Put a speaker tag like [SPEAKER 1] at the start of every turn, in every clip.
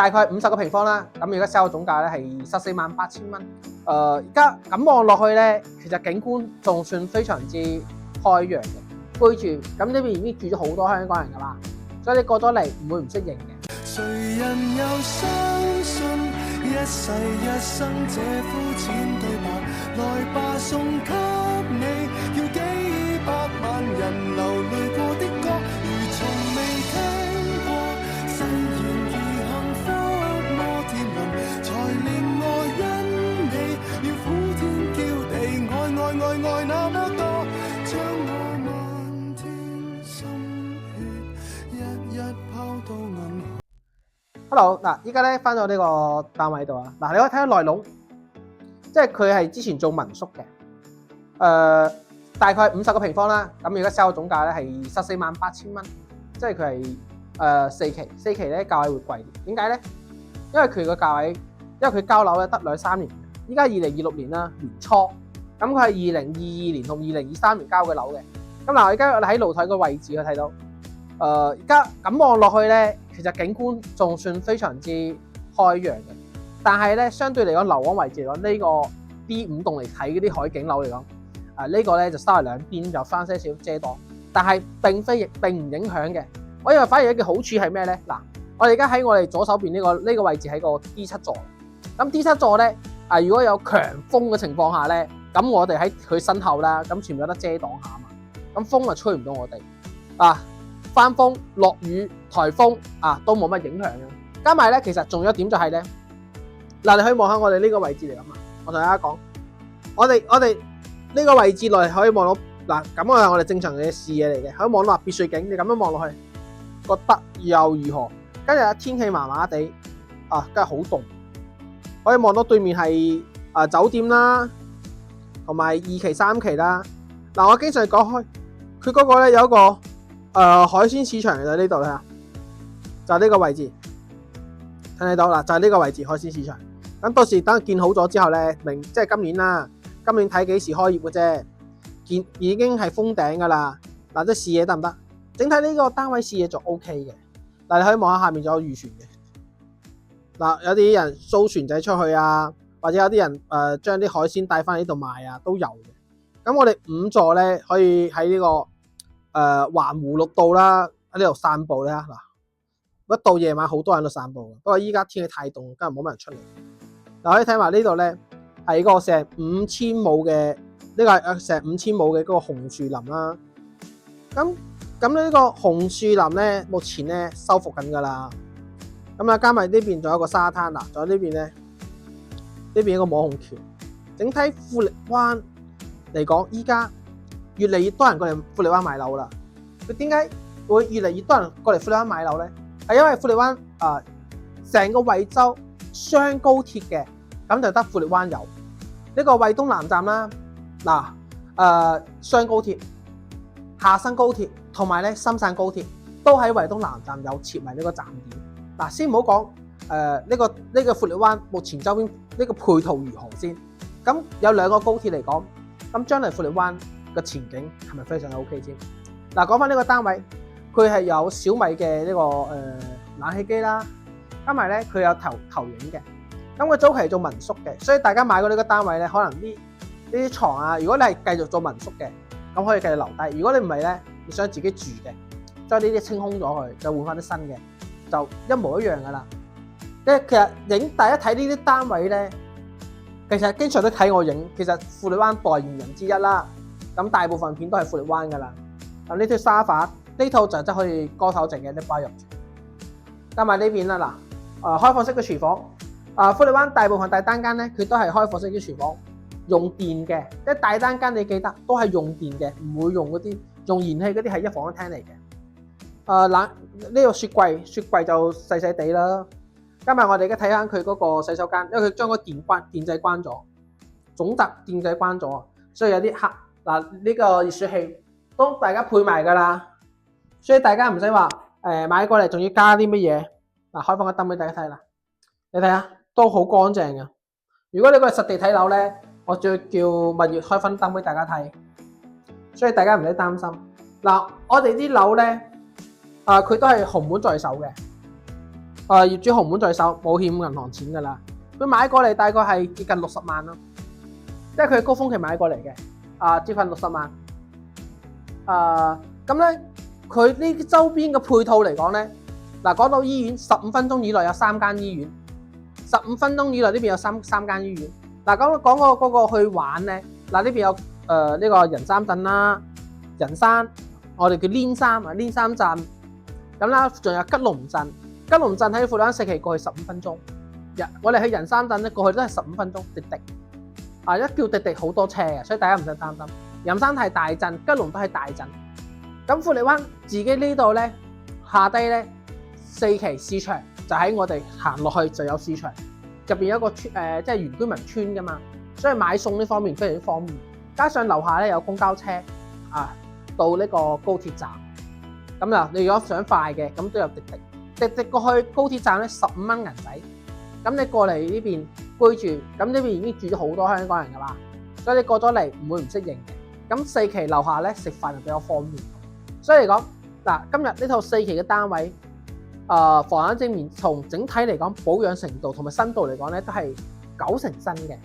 [SPEAKER 1] 大概50個平方啦。咁而家 sell 總價咧係148000蚊。而家咁望落去咧，其實景觀仲算非常之開揚嘅。居住咁呢邊已經住咗好多香港人㗎啦，所以你過咗嚟唔會唔適應嘅。
[SPEAKER 2] 誰人又相信一世一生這膚淺對白？來吧，送給你，要幾百萬人流淚過的歌，如從未聽過。誓言如幸福摩天輪，才令我因你要苦天叫地，愛那麼多，將我漫天心血一一拋到銀河。
[SPEAKER 1] Hello， 嗱，依家咧翻到呢個單位度啊，嗱，你可以睇到內籠，即係佢係之前做民宿嘅，大概50個平方啦，咁而家 sell 總價咧係148000蚊，即係佢係4期咧價位會貴啲，點解咧？因為佢個價位，因為佢交樓咧得2-3年，依家2026年啦年初，咁佢係2022年同2023年交嘅樓嘅，咁嗱，我而家喺露台個位置去睇到。而家咁望落去咧，其實景觀仲算非常之開揚嘅，但係咧相對嚟講，流安位置嚟講，呢個 B5 棟嚟睇嗰啲海景樓嚟講，呢個咧就稍為兩邊就翻些少遮擋，但係並唔影響嘅。我認為反而一個好處係咩咧？嗱，我哋而家喺我哋左手邊呢個位置喺個 D7 座，咁 D7 座咧如果有強風嘅情況下咧，咁我哋喺佢身後啦，咁全部有得遮擋下嘛，咁風就吹唔到我哋翻風、落雨、颱風都冇乜影響嘅。加埋咧，其實仲有一點就係咧，嗱，你可以望下我哋呢個位置嚟咁啊。我同大家講，我哋呢個位置內可以望到嗱，咁係我哋正常嘅視野嚟嘅，可以望到別墅景。你咁樣望落去，覺得又如何？跟住天氣麻麻地跟住好凍，可以望到對面係酒店啦，同埋2期、3期啦。嗱，我經常講開，佢嗰個咧有一個。海鮮市場就喺呢度啦，就係呢個位置，睇到啦，就係呢個位置海鮮市場。咁到時等建好咗之後咧，即係今年啦，今年睇幾時開業嘅啫，已經係封頂噶啦。嗱，即係視野得唔得？整體呢個單位視野就 OK 嘅。嗱，你可以望下下面仲有漁船嘅。嗱，有啲人租船仔出去啊，或者有啲人將啲海鮮帶翻呢度賣啊，都有嘅。咁我哋5座咧可以喺呢個。環湖綠道啦，喺呢度散步咧。嗱，一到夜晚好多人喺度散步，不過依家天氣太凍，今日冇乜人出嚟。嗱，可以睇埋呢度咧，係個成5000畝嘅，呢個係成5000畝嘅嗰個紅樹林啦。咁呢個紅樹林咧，目前咧修復緊噶啦。咁加埋呢邊仲有個沙灘啦，仲有呢邊咧，呢邊一個網紅橋。整體富力灣嚟講，依家越嚟越多人過嚟富力灣買樓啦。佢點解會越嚟越多人過嚟富力灣買樓咧？係因為富力灣成個惠州雙高鐵嘅，咁就得富力灣有呢個惠東南站啦。雙高鐵、廈新高鐵同埋咧深汕高鐵都喺惠東南站有設埋呢個站點。先唔好講呢個富力灣目前周邊呢個配套如何先。咁有2個高鐵嚟講，咁將來富力灣個前景係咪非常 OK 先？講翻呢個單位，佢係有小米嘅呢個冷氣機啦，加埋咧佢有投影嘅。咁佢早期係做民宿嘅，所以大家買過呢個單位咧，可能呢啲床啊，如果你係繼續做民宿嘅，咁可以繼續留低。如果你唔係咧，你想自己住嘅，將呢啲清空咗佢，就換翻啲新嘅，就一模一樣噶啦。其實大家睇呢啲單位咧，其實經常都睇我影。其實富力灣代言人之一啦。咁大部分片都係富力灣噶啦。咁呢套沙發，呢套就真可以歌手整嘅啲包入住。加埋呢邊啦，開放式嘅廚房。富力灣大部分大單間咧，佢都係開放式嘅廚房，用電嘅。即係大單間你記得都係用電嘅，唔會用嗰啲用燃氣嗰啲係一房一廳嚟嘅。呢個雪櫃就細細地啦。加埋我哋而家睇翻佢嗰個洗手間，因為佢將個電掣關咗，總閘電掣關咗，所以有啲黑。呢個熱水器都大家配埋噶啦，所以大家唔使話買過嚟仲要加啲乜嘢。開翻個燈俾大家睇啦，你睇下都好乾淨嘅。如果你過嚟實地睇樓咧，我仲要叫物業開翻燈俾大家睇，所以大家唔使擔心。我哋啲樓咧佢都係紅本在手嘅。業主豪門在手，冇欠銀行錢㗎啦。佢買過嚟大概係接近60萬咯，即係佢高峰期買過嚟嘅，接近60萬。咁咧，佢呢啲周邊嘅配套嚟講咧，嗱講到醫院，15分鐘以內有3間醫院，15分鐘以內呢邊有三間醫院。嗱講嗰個去玩咧，嗱呢邊有呢個人三鎮啦，人山，我哋叫連三鎮，咁啦，仲有吉隆鎮。吉隆鎮喺富力灣4期過去15分鐘，我哋去人三鎮咧過去都係15分鐘，滴滴。一叫滴滴好多車嘅，所以大家唔使擔心。人山係大鎮，吉隆都係大鎮。咁富力灣自己呢度咧，下低咧4期市場就喺我哋行落去就有市場，入邊有一個村即係原居民村噶嘛，所以買餸呢方面非常之方便。加上樓下咧有公交車到呢個高鐵站。咁啊，你如果想快嘅，咁都有滴滴。滴滴過去高鐵站咧15蚊銀仔，咁你過嚟呢邊居住，咁呢邊已經住咗好多香港人噶啦，所以你過咗嚟唔會唔適應嘅。咁4期樓下咧食飯就比較方便，所以嚟講嗱，今日呢套4期嘅單位，房產正面從整體嚟講保養程度同埋新度嚟講咧都係9成新嘅，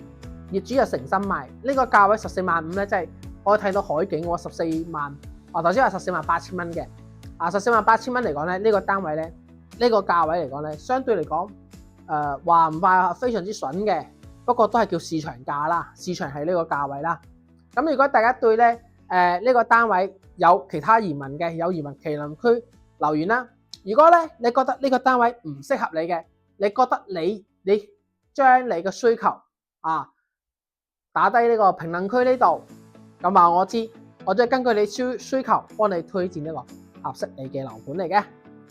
[SPEAKER 1] 業主又誠心賣，呢個價位14萬5咧，即係可以睇到海景喎14萬，頭先話14萬8千蚊嘅，14萬8千蚊嚟講咧，呢個單位咧。呢個價位嚟講咧，相對嚟講，話唔話非常之筍嘅，不過都係叫市場價啦，市場係呢個價位啦。咁如果大家對咧呢個單位有其他疑問嘅，有疑問麒麟區留言啦。如果咧你覺得呢個單位唔適合你嘅，你覺得你將你嘅需求打低呢個評論區呢度，咁話我知，我就根據你需求幫你推薦一個合適你嘅樓盤嚟嘅。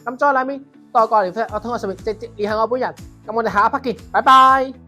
[SPEAKER 1] 咁再裏面多個連飛，我通過上面直接聯繫我本人。咁我哋下一 part 見，拜拜。